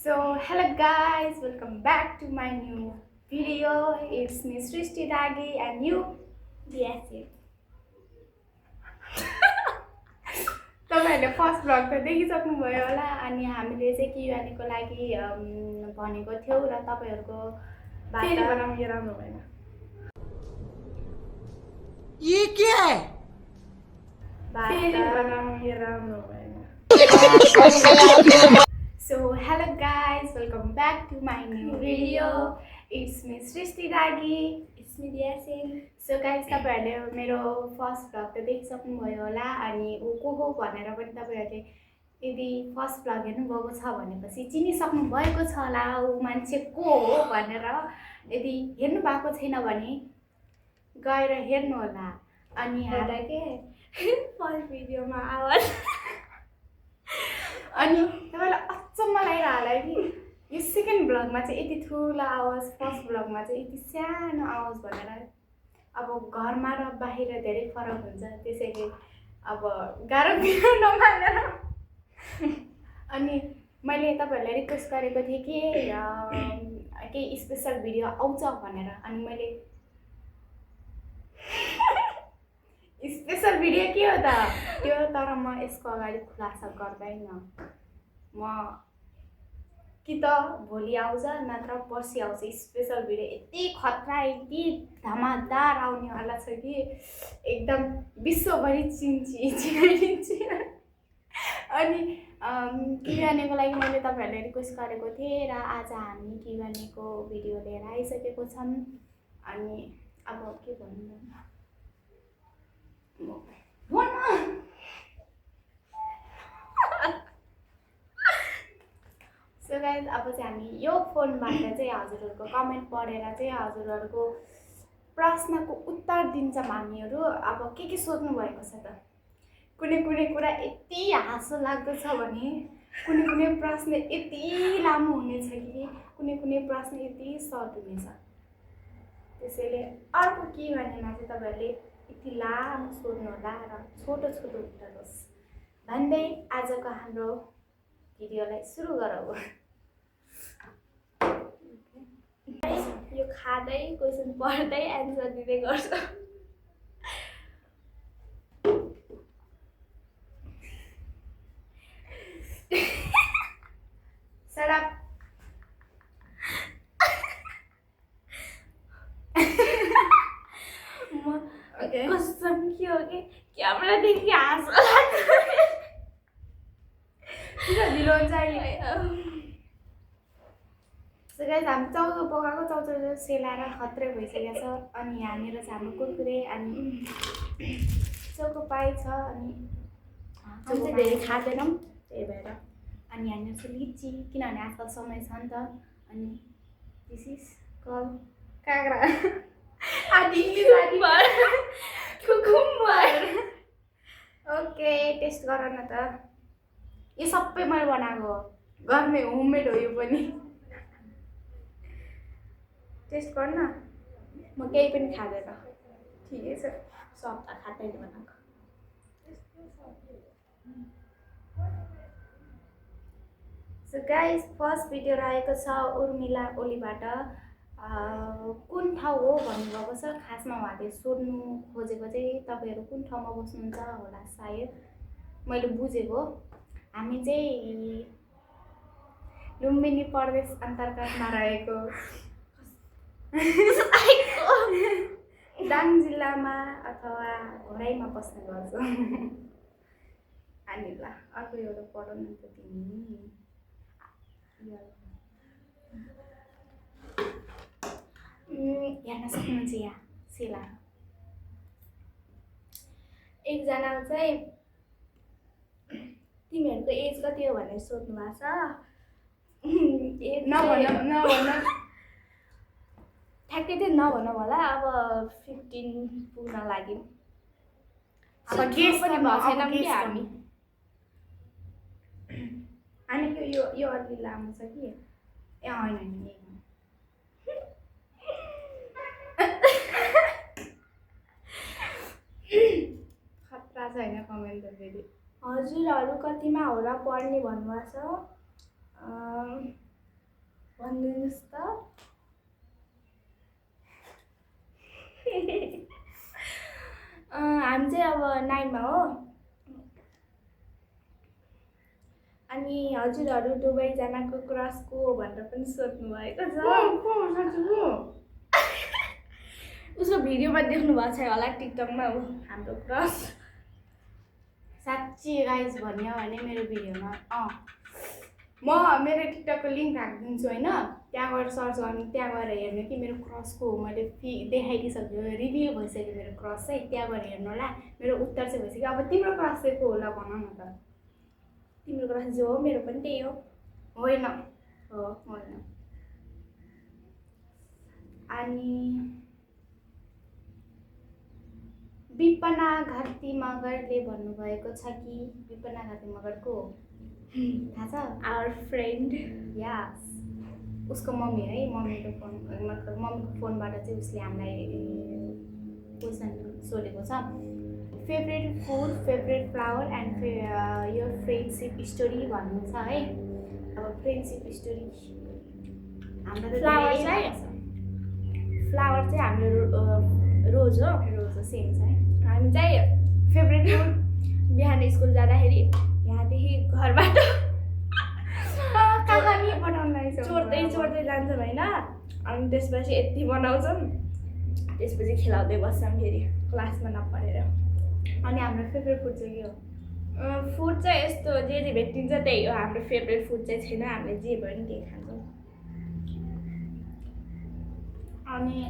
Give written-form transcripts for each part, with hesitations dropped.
So hello guys, welcome back to my new video. It's me Srishti Dagi and you. Yes. तपाईहरुले first vlog त देखिसक्नुभयो होला अनि हामीले चाहिँ Q&A को लागि भनेको थियौ र तपाईहरुको फेरि बनाउँ यो राम्रो भएन। ये क्या है? फेरि बनाउँ यो राम्रो भएन। So hello guys, welcome back to my new video. It's me Srishti Dagi. It's me Yasin. So guys, तपाईहरुले मेरो फर्स्ट भ्लग त देखिसक्नुभयो होला अनि उ को हो भनेर पनि तपाईहरुले यदि फर्स्ट भ्लग हेर्नु भएको छ भनेपछि चिनिसक्नु भएको छ होला उ मान्छे को हो भनेर यदि हेर्नु भएको छैन भने गएर हेर्नु होला अनि हारा के फर्स्ट भिडियोमा आवाज अनि तपाईलाई अचम्म लागिरहेको होला कि यो सेकेन्ड भ्लगमा चाहिँ यति ठुलो आवाज फर्स्ट भ्लगमा चाहिँ यति सानो आवाज भनेर अब घरमा र बाहिर धेरै फरक हुन्छ त्यसैले अब गाह्रो बिरो नमानेर अनि मैले तपाईहरुलाई रिक्वेस्ट गरेको थिएँ कि केही स्पेशल भिडियो आउँछ भनेर अनि मैले स्पेशल भिडियो के हो त त्यो तर म यसको अगाडि खुलासा गर्दैन म कि त भोलि आउँछ नत्र पर्सि आउँछ स्पेशल भिडियो यति खतरा यति धमाकेदार आउनेवाला छ कि एकदम विश्वभरि चिनाइदिन्छु अनि Q&A को लागि मैले तपाईहरुलाई रिक्वेस्ट गरेको थिएँ र आज हामी Q&A को भिडियो लिएर आइसकेको छौं अनि अब के भन्नु So guys, अब चाहिँ हामी यो फोनबाट चाहिँ हजुरहरुको कमेन्ट पढेर चाहिँ हजुरहरुको प्रश्नको उत्तर दिन्छौं हामीहरु अब के सोध्नु भएको छ त कुनै कुरा यति हाँसो लाग्दो छ भने कुनै प्रश्न यति लामो हुनेछ कि कुनै प्रश्न यति सर्ट हुनेछ त्यसैले अर्को के भनेमा चाहिँ तपाईहरुले यति लामो सोध्नु होला र छोटो उत्तर होस् भन्दै आजको हाम्रो भिडियोलाई सुरु गरौँ यो खादै क्वेशन पढ्दै एन्सर दिँदै गर्छ। Shut up. Okay. कसम के हो कि क्यामेरा देखि हाँस लाग्छ। किन ढिलो हुन्छ अहिले So guys, हामी चाउचाउ पकाएको चाउचाउ सेलाएर खत्रै भइसकेको छ अनि यहाँनिर चाहिँ हाम्रो कुरकुरे अनि चौको पाई छ अनि हामी चाहिँ धेरै खाँदैनौँ त्यही भएर अनि यहाँनिर चाहिँ लिची किनभने आजकल समय छ नि त अनि दिस इज कल काँक्रा आदि कुकुम्बर ओके टेस्ट गर न त यो सबै मैले बनाएको घरमै होममेड हो यो पनि टेस्ट गर्न म केही पनि खाँदैन ठिकै छ सब त खाँदैन बनाएको सो गाइस फर्स्ट भिडियो रहेको छ उर्मिला ओलीबाट कुन ठाउँ हो भन्नुभएको छ खासमा उहाँले सोध्नु खोजेको चाहिँ तपाईहरु कुन ठाउँमा बस्नुहुन्छ होला सायद मैले बुझेको हामी चाहिँ लुम्बिनी प्रदेश अन्तर्गतमा रहेको दाङ जिल्लामा अथवा घोराइमा बस्ने गर्छौं अनि ल अर्को एउटा पढाउनु त तिमी हेर्न सक्नुहुन्छ यहाँ सेला एकजना चाहिँ तिमीहरूको एज कति हो भनेर सोध्नु भएको छ नभन ठ्याक्कै चाहिँ नभनौँ होला अब 15 पुग्न लाग्यो अब गेस पनि गर्नु, भएको छैन अब कि गेस हामी अनि यो अलि लामो छ कि ए हैन खतरा छैन कमेन्ट फेरि हजुरहरू कतिमा हो र पढ्ने भन्नुभएको छ 9मा हो। अनि हजुरहरू दुवैजनाको क्रस को भनेर पनि सोध्नु भएको छ। उसको भिडियोमा देख्नु भएको छ होला टिकटकमा ऊ हाम्रो क्रस। साँच्ची गाइज भन्यो भने मेरो भिडियोमा म मेरो टिकटकको लिङ्क राखिदिन्छु होइन, त्यहाँ गएर सर्च गर्नु, त्यहाँ गएर हेर्नु कि मेरो क्रसको हो। मैले देखाइदिइसक्यो, रिभिल भइसक्यो मेरो क्रस चाहिँ, त्यहाँ गएर हेर्नु होला। मेरो उत्तर चाहिँ भइसक्यो। अब तिम्रो क्रस चाहिँ को होला भन न त। तिम्रो क्रस जो हो मेरो पनि त्यही हो। होइन होइन। अनि विपना घाटी मगरले भन्नुभएको छ कि विपना घाटी मगर को हो थाहा छ? Our friend. यस, उसको मम्मी है। मम्मीको फोन मतलब मम्मीको फोनबाट चाहिँ उसले हामीलाई क्वेसन सोधेको छ। Favourite food, favourite flower and यो फ्रेन्डसिप स्टोरी भन्नु छ है। अब फ्रेन्डसिप स्टोरी हाम्रो त फ्लावर चाहिँ हाम्रो रोज हो। रोज सेम छ है। हामी चाहिँ फेभरेट फुड बिहान स्कुल जाँदाखेरि यहाँदेखि घरबाट चोर्दै जान्छौँ होइन। अनि त्यसपछि यति बनाउँछौँ, त्यसपछि खेलाउँदै बस्छौँ फेरि क्लासमा नपढेर। अनि हाम्रो फेभरेट फुड चाहिँ के हो? फुड चाहिँ यस्तो जे भेटिन्छ त्यही हो। हाम्रो फेभरेट फुड चाहिँ छैन, हामीले जे भयो नि त्यही खान्छौँ। अनि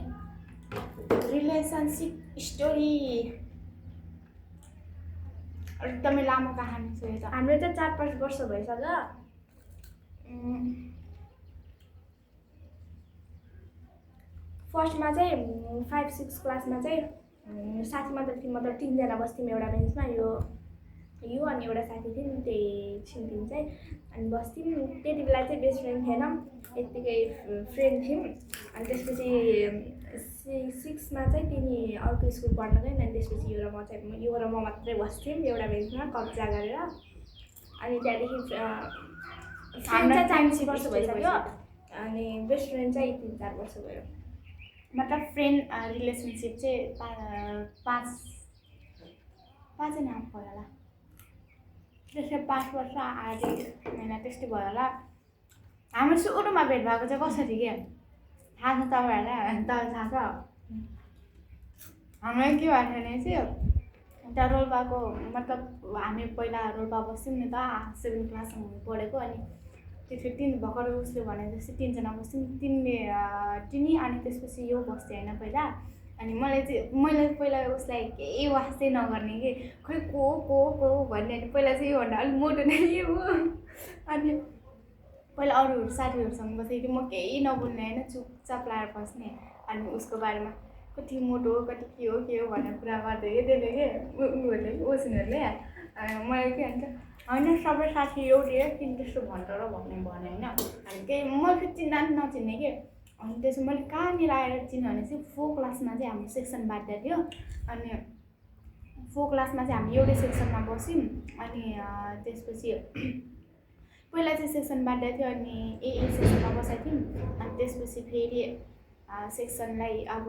रिलेसनसिप स्टोरी एकदमै लामो कहानी छ यो त। हाम्रो चाहिँ 4-5 वर्ष भइसक्यो। फर्स्टमा चाहिँ 5-6 क्लासमा चाहिँ साथी मतलब 3जना बस्थ्यौँ एउटा बेन्चमा। यो अनि एउटा साथी थियो नि, त्यही छिन्थिन् चाहिँ। अनि बस्थ्यौँ। त्यति बेला चाहिँ बेस्ट फ्रेन्ड थिएन, यत्तिकै फ्रेन्ड थियौँ। अनि त्यसपछि 6मा चाहिँ तिनी अर्को स्कुल पढ्न गयौँ। अनि त्यसपछि यो र म मात्रै बस्थ्यौँ एउटा बेन्चमा कब्जा गरेर। अनि त्यहाँदेखि फ्रेन्ड चाहिँ 4 वर्ष भइसक्यो। अनि बेस्ट फ्रेन्ड चाहिँ 3-4 वर्ष भयो। मतलब फ्रेन्ड रिलेसनसिप चाहिँ 5जना भयो होला। त्यसै 5 वर्ष 8 महिना त्यस्तै भयो होला। हाम्रो सुरुमा भेट भएको चाहिँ कसरी के थाहा छ तपाईँहरूलाई? तपाईँलाई थाहा छ? हाम्रो के भएको थियो भने चाहिँ त्यहाँ रोल्पाको मतलब हामी पहिला रोल्पा बस्थ्यौँ नि त, 7 क्लाससम्म पढेको। अनि त्यसपछि भर्खर उसले भने जस्तै 3जना बस्थ्यौँ। तिनी अनि त्यसपछि यो बस्थ्यो होइन पहिला। अनि मैले पहिला उसलाई केही वास्तै नगर्ने कि खै को भन्ने। अनि पहिला चाहिँ योभन्दा अलिक मोटो नै हो। अनि पहिला अरू साथीहरूसँग बसेको थिएँ, म केही नबोल्ने होइन, चुपचाप लाएर बस्ने। अनि उसको बारेमा कति मोटो हो कति के हो भनेर कुरा गर्दै त्यसले के उनीहरूले ओसिनहरूले मलाई के भन्छ, होइन सबै साथी एउटै हो किन त्यस्तो भन्छ र भन्ने भने होइन। अनि केही मैले चिन्दा पनि नचिन्ने के। अनि त्यसो मैले कहाँनिर आएर चिन्यो भने चाहिँ 4 क्लासमा चाहिँ हाम्रो सेक्सन बाँड्दा थियो। अनि 4 क्लासमा चाहिँ हामी एउटै सेक्सनमा बस्यौँ। अनि त्यसपछि पहिला चाहिँ सेक्सन बाँड्दा थियो। अनि ए सेक्सनमा बसेको थियौँ। अनि त्यसपछि फेरि सेक्सनलाई अब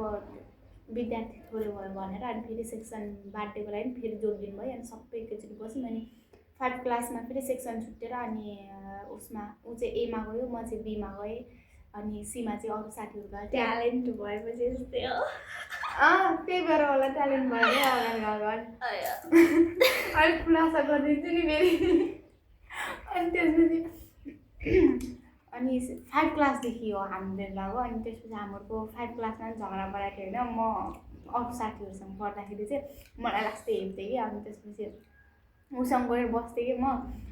विद्यार्थी थोरै भयो भनेर अनि फेरि सेक्सन बाँडेको लागि फेरि जोडिदिनु भयो। अनि सबै एकैचोटि बस्यौँ। अनि 5 क्लासमा फेरि सेक्सन छुट्टेर अनि उसमा ऊ चाहिँ एमा गयो, म चाहिँ बीमा गएँ। अनि सीमा चाहिँ अरू साथीहरू गयो। ट्यालेन्ट भएपछि यस्तै हो। त्यही भएर होला ट्यालेन्ट भयो अगाडि गएको। अलिक खुलासा गरिदिन्छु नि फेरि। अनि त्यसपछि अनि 5 क्लासदेखि हो हामी भेट भएको। अनि त्यसपछि हाम्रो 5 क्लासमा पनि झगडा परेको थियो होइन। म अरू साथीहरूसँग पढ्दाखेरि चाहिँ मलाई लास्टै हेर्थेँ कि। अनि त्यसपछि उसँग गएर बस्थेँ कि म।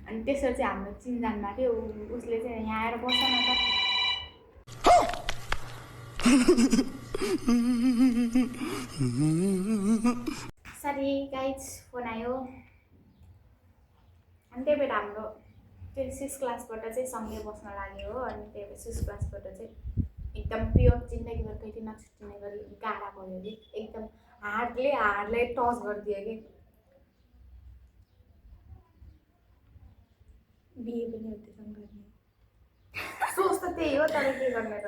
अनि त्यसरी चाहिँ हाम्रो चिनजान भएको थियो। उसले चाहिँ यहाँ आएर बस्छ न त। सरी गाइज फोन आयो। अनि त्यही भएर हाम्रो त्यो 6 क्लासबाट चाहिँ सँगै बस्न लाग्यो हो। अनि त्यही भएर 6 क्लासबाट चाहिँ एकदम प्योर जिन्दगीभर कहिले नछुट्टिने गरी गाढा भयो कि एकदम हार्डले टच गरिदियो कि। बिहे पनि उतैसँग गर्ने सोच त त्यही हो, तर के गर्ने त।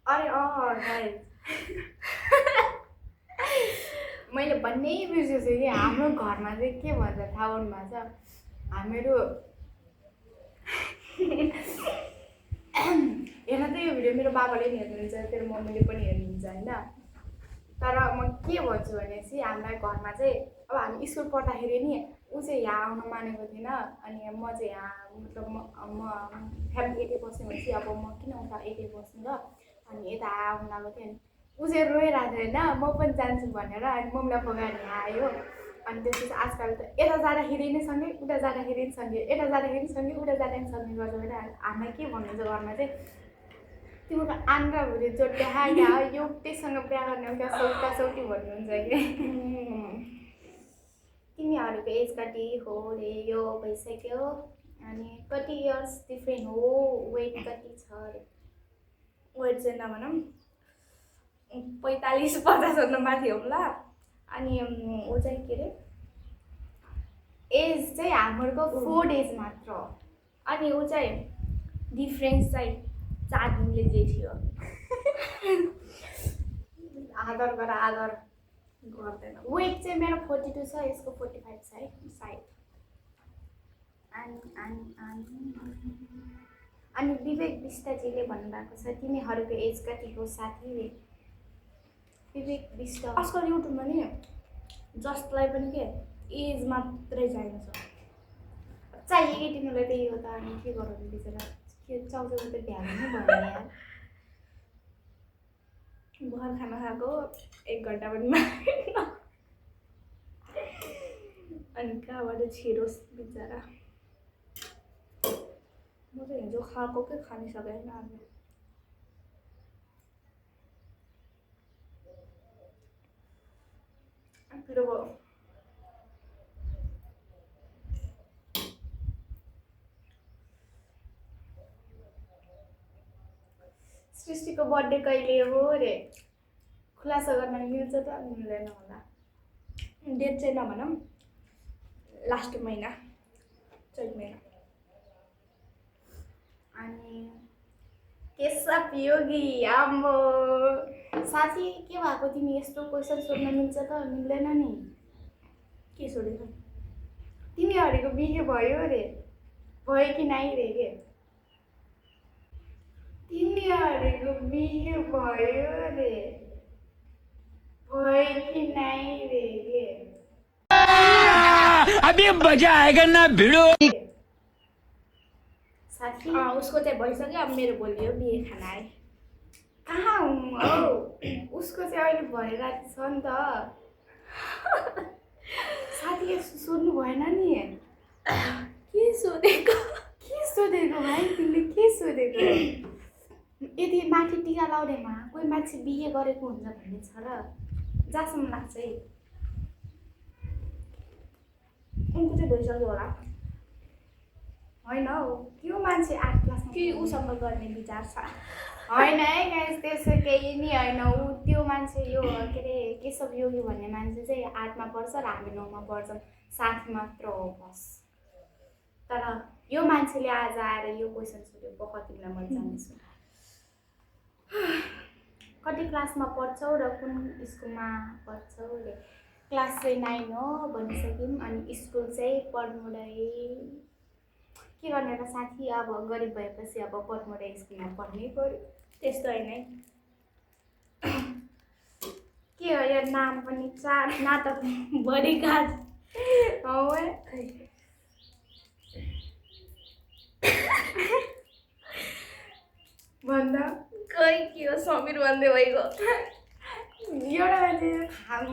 अरे बिर्सेछु कि हाम्रो घरमा चाहिँ के भन्छ थाहा पाउनु भएको छ हामीहरू हेर्न त यो भिडियो मेरो बाबाले पनि हेर्नुहुन्छ तेरो मम्मीले पनि हेर्नुहुन्छ होइन तर म के भन्छु भनेपछि हामीलाई घरमा चाहिँ अब हामी स्कुल पढ्दाखेरि नि ऊ चाहिँ यहाँ आउन मानेको थिएन अनि म चाहिँ यहाँ मतलब म फ्यामिली यतै बस्ने भएपछि अब म किन उता यतै बस्नु र अनि यता आउनु लागेको थियो अनि ऊ चाहिँ रोइरहेको थियो होइन म पनि जान्छु भनेर अनि मम्मीलाई बगाएर यहाँ आयो अनि त्यसपछि आजकल त यता जाँदाखेरि नै सँगै उता जाँदाखेरि नि सँगै यता जाँदाखेरि सँगै उता जाँदा नि सँगै गर्छ भने हामीलाई के भन्नुहुन्छ घरमा चाहिँ तिम्रो आन्द्रा भुँडी जोड्दै हाल्ने एउटैसँग बिहा गर्ने एउटा सौता सौती भन्नुहुन्छ कि तिमीहरूको एज कति हो रे यो भइसक्यो अनि कति इयर्स डिफ्रेन्ट हो वेट कति छ अरे वेट चाहिँ नभनौँ 45-50 माथि होला अनि ऊ चाहिँ के अरे एज चाहिँ हाम्रो 4 डेज मात्र अनि ऊ चाहिँ डिफ्रेन्स चाहिँ 4 दिनले जे थियो आदर गर आदर गर्दैन वेट चाहिँ मेरो 42 छ यसको 45 छ है सायद अनि विवेक विष्टजीले भन्नुभएको छ तिमीहरूको एज कति हो साथी विवेक विष्ट आजकल युट्युबमा नि जसलाई पनि के एज मात्रै चाहिन्छ चाहियो कि तिमीलाई त्यही हो त अनि के गरौँ बिचरा के चाउचाउ त भ्याउनु नै भयो यार भर खाना खाएको 1 घन्टा पनि मागेन अनि कहाँबाट छिरोस् बिचरा म चाहिँ हिजो खाएको के खानै सकेन आज पिरो भयो सृष्टिको बर्थडे कहिले हो रे खुलासा गर्न मिल्छ त मिल्दैन होला डेट चाहिँ नभनौँ लास्ट महिना चैत महिना अनि केशव योगी आम्बो साथी के भएको तिमी यस्तो क्वेसन सोध्न मिल्छ त मिल्दैन नि के सोधेको तिमीहरूको बिहे भयो रे भयो कि नाइ रे के तिमीहरूको बिहे भयो रे भयो कि नाइ रे के अभी मजा आएगा ना भिड़ो साथी उसको चाहिँ भइसक्यो अब मेरो भोलि हो बिहे खाना आए कहाँ हुँ हौ उसको चाहिँ अहिले भइरहेको छ नि त साथीले सोध्नु भएन नि के सोधेको भाइ तिमीले के सोधेको यदि माथि टिका लाउनेमा कोही मान्छे बिहे गरेको हुन्छ भन्ने छ र जहाँसम्म लाग्छ है उनको चाहिँ भइसक्यो होला होइन हौ त्यो मान्छे 8 क्लासमा कि उसँग गर्ने विचार छ होइन है गाइस त्यसो केही नि होइन ऊ त्यो मान्छे यो के अरे केशव योगी भन्ने मान्छे चाहिँ 8मा पढ्छ र हामी 9मा पढ्छौँ साथी मात्र हो बस तर यो मान्छेले आज आएर यो क्वेसन सोध्यो बहुत तिमीलाई म जान्छु कति क्लासमा पढ्छौ र कुन स्कुलमा पढ्छौ रे क्लास चाहिँ 9 हो भनिसक्यौँ अनि स्कुल चाहिँ पढ्नुलाई के गर्ने र साथी अब गरिब भएपछि अब पढ्नुलाई स्कुलमा पढ्नै पर्यो त्यस्तो होइन है के हो यो नाम पनि 4 नाटक बढी काज हौ भन्दा खै के हो समीर भन्दै भइगयो एउटा मान्छे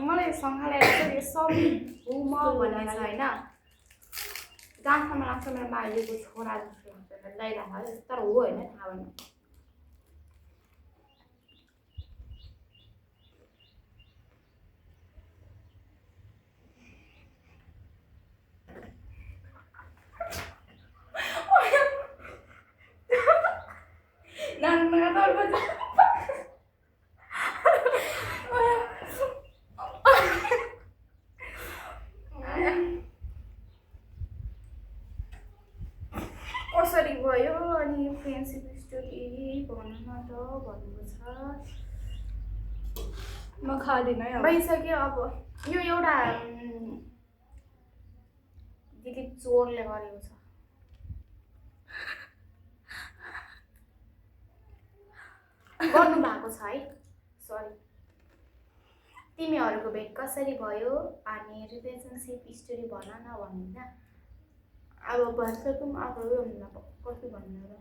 मलाई सँगालेर यो समीर हो म भन्ने छ होइन जहाँसम्म लाग्छ मेरो माइलीको छोरा जस्तो लाग्छ ल्याइरहेको तर हो होइन थाहा भएन कसरी भयो अनि फ्रेन्डसिप स्टोरी भन्नु न त भन्नु छ म खाँदिनँ है अब। भइसक्यो अब यो एउटा दिलीप चोरले गरेको छ गर्नु भएको छ है सरी तिमीहरूको भेट कसरी भयो अनि रिलेसनसिप स्टोरी भन न भन्नु अब भइसक्यौँ अब यो कति भन्नु र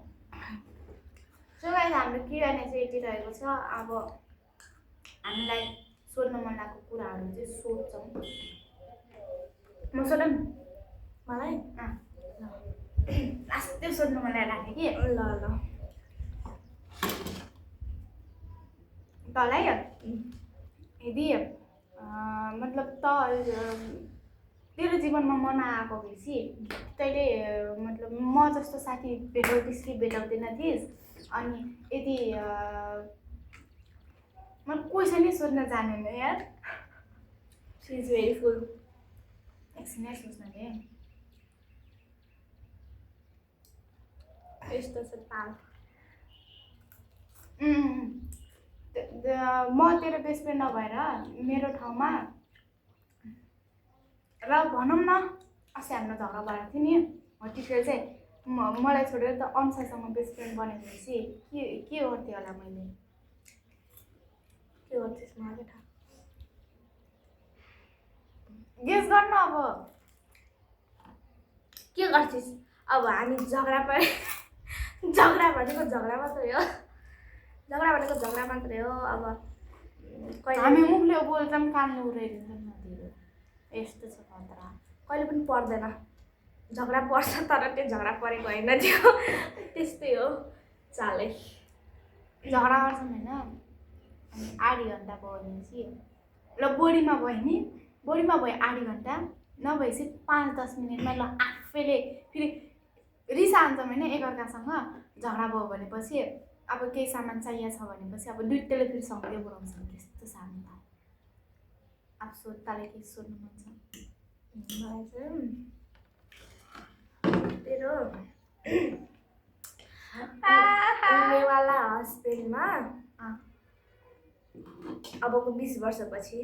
सो गाइस हाम्रो किराले चाहिँ यतिरहेको छ अब हामीलाई सोध्न मन लागेको कुराहरू चाहिँ सोध्छौँ म सोधौँ मलाई लास्ट सोध्नु मन लाग्यो कि ल ल तँलाई यदि मतलब तेरो जीवनमा म नआएको भएपछि तैँले मतलब म जस्तो साथी भेटाउँथिस् कि भेटाउँदैन थिइस् अनि यदि म क्वेसनै सोध्न जानेन यार सी इज भेरी फुल एकछिनै सोच्न दे यस्तो छ ताल म तेरो बेस्ट फ्रेन्ड नभएर मेरो ठाउँमा र भनौँ न अस्ति हाम्रो झगडा भएको थियो नि हो टिचर चाहिँ मलाई छोडेर त अनुसारसँग बेस्ट फ्रेन्ड बनेपछि के गर्थेँ होला मैले के गर्छस् मलाई थाहा गेस गर्न अब के गर्छस् अब हामी झगडा परे झगडा भनेको झगडा मात्रै हो झगडा भनेको झगडा मात्रै हो अब हामी मुखले बोल्छौँ कानले उडाइदिन्छौँ नदिएर यस्तो छ खतरा कहिले पनि पर्दैन झगडा पर्छ तर त्यो झगडा परेको होइन त्यो त्यस्तै हो चालै झगडा गर्छौँ होइन अनि आधी घन्टा भयो भनेपछि ल बोडीमा भयो नि बोडीमा भयो आधी घन्टा नभएपछि 5-10 मिनटमा ल आफैले फेरि रिस हान्छौँ होइन एकअर्कासँग झगडा भयो भनेपछि अब केही सामान चाहिएको छ भनेपछि अब दुइटैले फेरि सँगै बोलाउँछौँ त्यस्तो सानो अब सोध्दाले के सोध्नु मन छ मलाई चाहिँ तेरो हुनेवाला हस्बेन्डमा अबको 20 वर्षपछि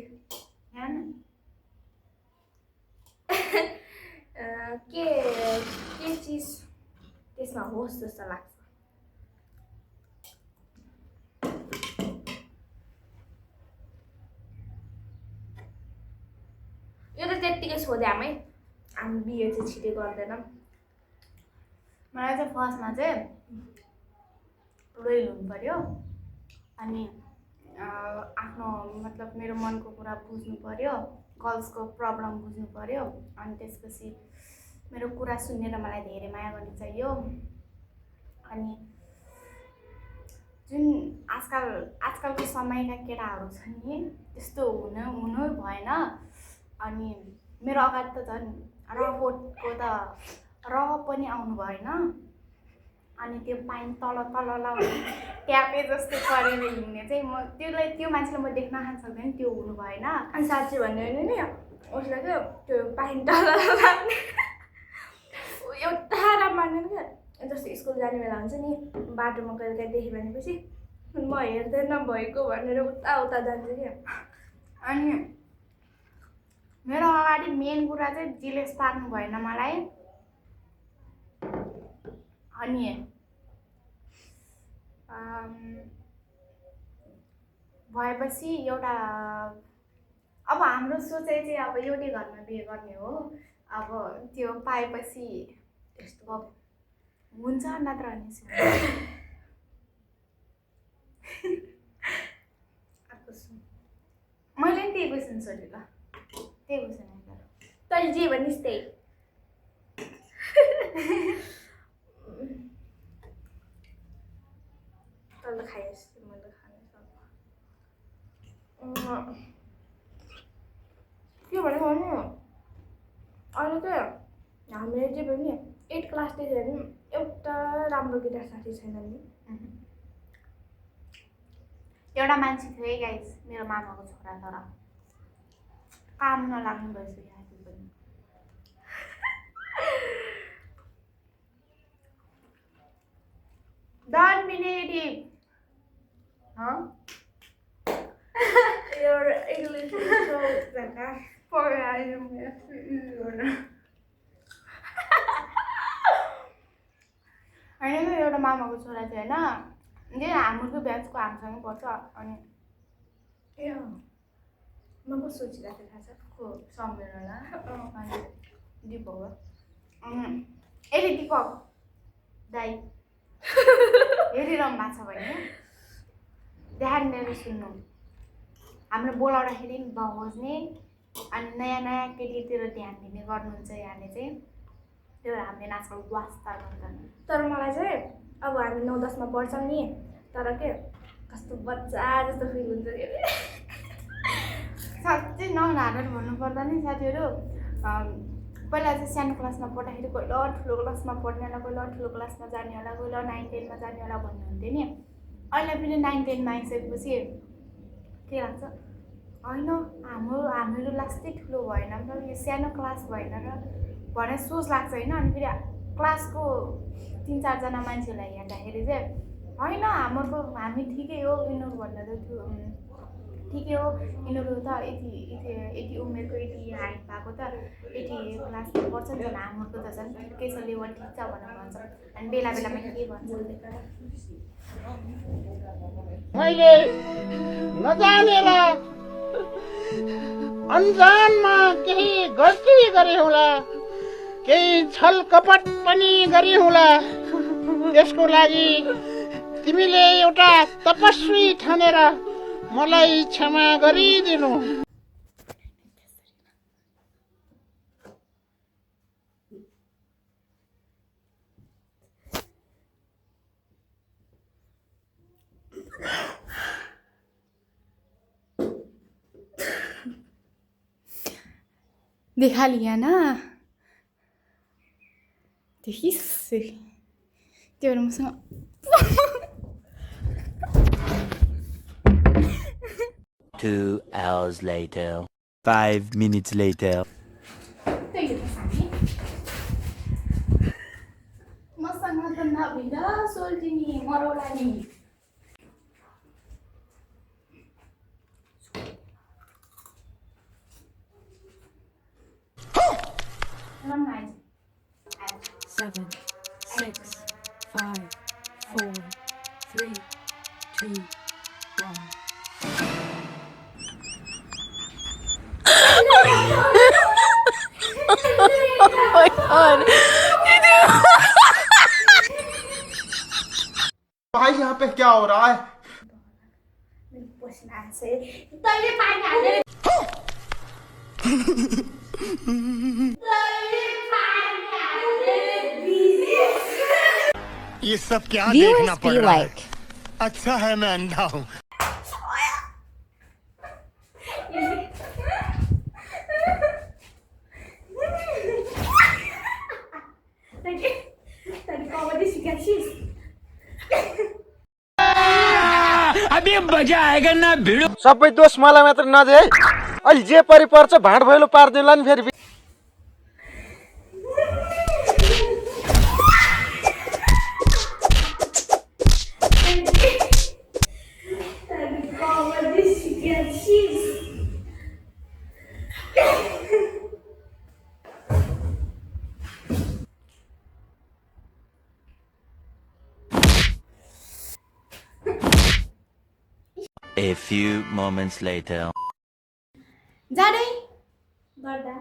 के चिज त्यसमा होस् जस्तो लाग्छ यो त त्यत्तिकै सोधे हामी बिहे चाहिँ छिटै गर्दैनौँ मलाई चाहिँ फर्स्टमा चाहिँ रोयल हुनु पऱ्यो अनि आफ्नो मतलब मेरो मनको कुरा बुझ्नु पऱ्यो गर्ल्सको प्रब्लम बुझ्नु पऱ्यो अनि त्यसपछि मेरो कुरा सुनेर मलाई धेरै माया गर्नु चाहियो अनि जुन आजकलको समयका केटाहरू छन् नि त्यस्तो हुनु भएन अनि मेरो अगाडि त झन् रबोटको त रह पनि आउनु भएन अनि त्यो पाइन तल लाउने ट्यापे जस्तो गरेर हिँड्ने चाहिँ म त्यो मान्छेलाई म देख्न सक्दैन त्यो हुनु भएन अनि साँच्चै भन्यो भने नि उसलाई क्या त्यो पाइन तल लाग्ने एउटा राम्रो मान्दैन क्या जस्तो स्कुल जाने बेला हुन्छ नि बाटोमा कहिले काहीँ देखेँ भनेपछि म हेर्दैन भएको भनेर उता जान्छ क्या अनि मेरो अगाडि मेन कुरा चाहिँ जिलेस पार्नु भएन मलाई अनि भएपछि एउटा अब हाम्रो सोचाइ चाहिँ अब एउटै घरमा बिहे गर्ने हो अब त्यो पाएपछि यस्तो हुन्छ नत्र मैले नि त्यही क्वेसन सोधेँ ल त्यही क्वेसन तैँले जे भनिस् त्यही तल खाइस् मैले खाने के भनेको भने अहिले चाहिँ हामीले जे भयो नि 8 क्लासदेखि हेर्नु एउटा राम्रो केटा साथी छैन नि एउटा मान्छे थियो है गाइस मेरो मामाको छोरा तर काम नलाग्नु भइसक्यो आज पनि डन मिनेटिभ Your मामाको छोरा थियो होइन जे हाम्रोको ब्याचको हामीसँगै पढ्छ अनि ए म को सोचिरहेको थिएँ थाहा छ को समीर होला अनि दिपक हो अनि यदि दिपक दाइ हेरिरहनु भएको छ भने ध्यान दिएर सुन्नु हाम्रो बोलाउँदाखेरि नि बगोज्ने अनि नयाँ नयाँ केटीतिर ध्यान दिने गर्नुहुन्छ यहाँले चाहिँ त्यो भएर हामीले आजकल वास्ता गर्दैन तर मलाई चाहिँ अब हामी 9-10 मा पढ्छौँ नि तर के कस्तो बच्चा जस्तो फिल हुन्छ के साँच्चै ननारेर भन्नुपर्दा नि साथीहरू पहिला चाहिँ सानो क्लासमा पढ्दाखेरि कोही ल ठुलो क्लासमा पढ्ने होला कोही ल ठुलो क्लासमा जाने होला कोही ल 9-10 मा जाने होला भन्नुहुन्थ्यो नि अहिले फेरि 9-10 मा आइसकेपछि के लाग्छ होइन हाम्रो लास्टै ठुलो भएन र यो सानो क्लास भएन र भन्ने सोच लाग्छ होइन अनि फेरि क्लासको 3-4 जना मान्छेलाई हेर्दाखेरि चाहिँ होइन हामी ठिकै हो यिनीहरू भन्दा त ठिकै हो यिनीहरू त यति उमेरको यति हाइट भएको त यति क्लासमा पढ्छ नि झन् हाम्रो त झन् ठिकै छ लेभल ठिक छ भनेर भन्छ अनि बेला बेलामा के भन्छ मैले नजानेर अनजानमा केही गल्ती गरे होला केही छल कपट पनि गरे होला त्यसको लागि तिमीले एउटा तपस्वी ठानेर मलाई क्षमा गरिदिनु देखा लिया ना देखिस त्यो मसँग 2 hours later. 5 minutes later. मसँग त नभिड सोल्टिनी मरौला नि Seven, 6, 5, 4, 3, 2, 1. Oh my god. भाई यहाँ पे क्या हो रहा है पसिना आसे तैले पानी हाले ये सब क्या Viewers देखना पड़ be रहा है like, अच्छा है मैं अंधा हूँ अभी मजा आएगा ना भिड़ो सबै दोष मलाई मात्र नदे है अहिले जे परिपर्छ भाँड भैलो पार्दिउँला नि फेरि A few moments later. जाँदै गर्दा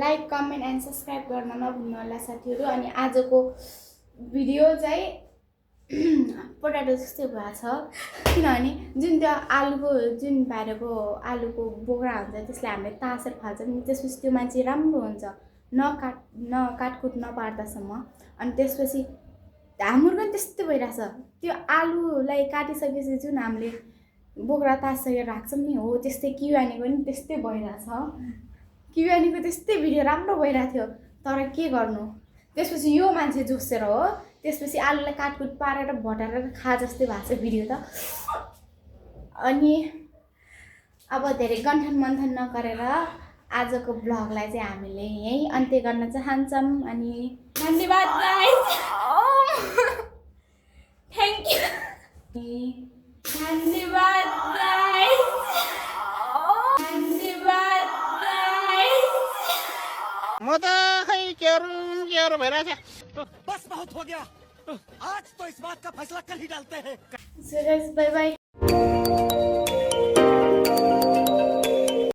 लाइक कमेन्ट एन्ड सब्सक्राइब गर्न नभुल्नु होला साथीहरू अनि आजको भिडियो चाहिँ पोटाटो जस्तै भएको छ किनभने जुन त्यो आलुको जुन बाहिरको आलुको बोक्रा हुन्छ त्यसले हामीले तासेर फाल्छ नि त्यसपछि त्यो मान्छे राम्रो हुन्छ काटकुट नपार्दासम्म अनि त्यसपछि हाम्रो पनि त्यस्तै भइरहेछ त्यो आलुलाई काटिसकेपछि जुन हामीले बोक्रा तासेर राख्छौँ नि हो त्यस्तै किवानीको पनि त्यस्तै भइरहेछ किवानीको त्यस्तै भिडियो राम्रो भइरहेको थियो तर के गर्नु त्यसपछि यो मान्छे जोसेर हो त्यसपछि आलुलाई काटकुट पारेर भटारेर खा जस्तै भएको छ भिडियो त अनि अब धेरै गन्ठन मन्थन नगरेर आजको ब्लगलाई चाहिँ हामीले यहीँ अन्त्य गर्न चाहन्छौँ अनि धन्यवाद गाइस थ्यांक यू धन्यवाद गाइस धन्यवाद गाइस म त खै के भइरहेछ। बस बहुत हो गया आज तो इस बात का फैसला कल ही डालते हैं सुरेश बाई बाई।